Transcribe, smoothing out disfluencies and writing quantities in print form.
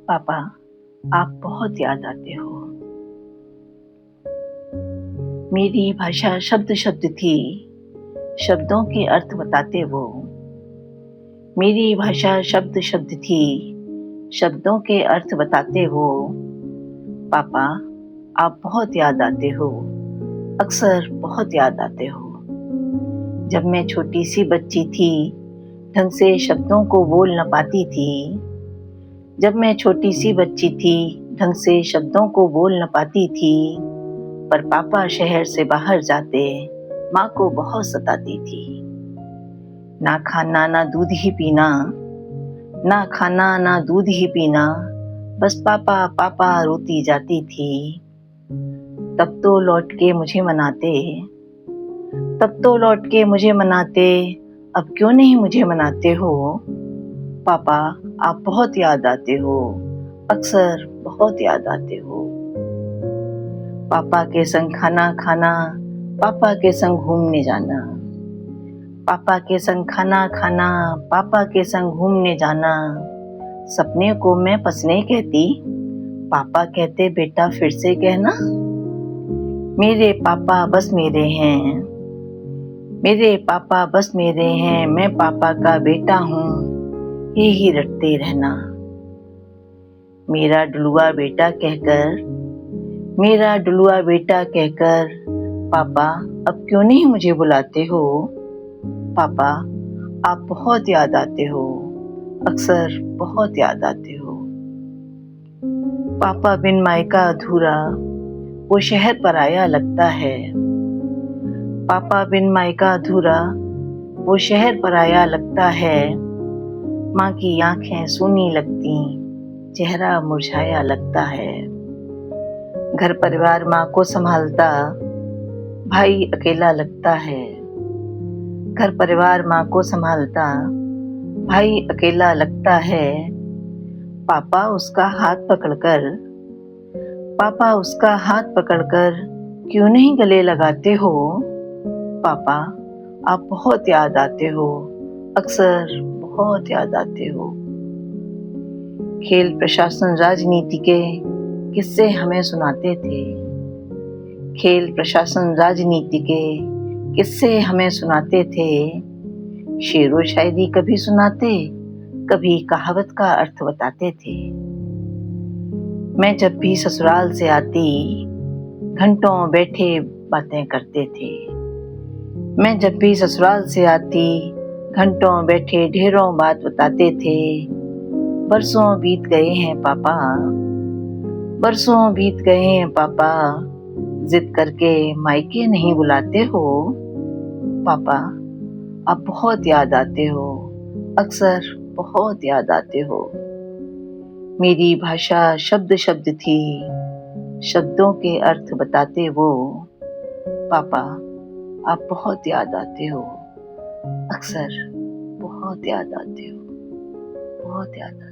पापा, आप बहुत याद आते हो। मेरी भाषा शब्द शब्द थी, शब्दों के अर्थ बताते वो। मेरी भाषा शब्द शब्द थी, शब्दों के अर्थ बताते वो। पापा, आप बहुत याद आते हो, अक्सर बहुत याद आते हो। जब मैं छोटी सी बच्ची थी, ढंग से शब्दों को बोल न पाती थी। जब मैं छोटी सी बच्ची थी, ढंग से शब्दों को बोल न पाती थी। पर पापा शहर से बाहर जाते, माँ को बहुत सताती थी। ना खाना ना दूध ही पीना, ना खाना ना दूध ही पीना, बस पापा पापा रोती जाती थी। तब तो लौट के मुझे मनाते, तब तो लौट के मुझे मनाते, अब क्यों नहीं मुझे मनाते हो। पापा, आप बहुत याद आते हो, अक्सर बहुत याद आते हो। पापा के संग खाना खाना, पापा के संग घूमने जाना। पापा के संग खाना खाना, पापा के संग घूमने जाना। सपने को मैं पसने कहती, पापा कहते बेटा फिर से कहना। मेरे पापा बस मेरे हैं, मेरे पापा बस मेरे हैं, मैं पापा का बेटा हूँ, यही रटते रहना। मेरा डुलुआ बेटा कहकर, मेरा डुलुआ बेटा कहकर, पापा अब क्यों नहीं मुझे बुलाते हो। पापा, आप बहुत याद आते हो, अक्सर बहुत याद आते हो। पापा बिन मायका अधूरा, वो शहर पर आया लगता है। पापा बिन मायका अधूरा, वो शहर पर आया लगता है। माँ की आंखें सूनी लगती, चेहरा मुरझाया लगता है। घर परिवार माँ को संभालता, भाई अकेला लगता है। घर परिवार माँ को संभालता, भाई अकेला लगता है। पापा उसका हाथ पकड़कर, पापा उसका हाथ पकड़कर क्यों नहीं गले लगाते हो। पापा, आप बहुत याद आते हो, अक्सर बहुत याद आते हो। खेल प्रशासन राजनीति के किस्से हमें सुनाते थे। खेल प्रशासन राजनीति के किस्से हमें सुनाते थे। शेरो शायरी कभी सुनाते, कभी कहावत का अर्थ बताते थे। मैं जब भी ससुराल से आती, घंटों बैठे बातें करते थे। मैं जब भी ससुराल से आती, घंटों बैठे ढेरों बात बताते थे। बरसों बीत गए हैं पापा, बरसों बीत गए हैं पापा, जिद करके मायके नहीं बुलाते हो। पापा, आप बहुत याद आते हो, अक्सर बहुत याद आते हो। मेरी भाषा शब्द शब्द थी, शब्दों के अर्थ बताते वो। पापा, आप बहुत याद आते हो, अक्सर बहुत याद आते हो, बहुत याद आते हो।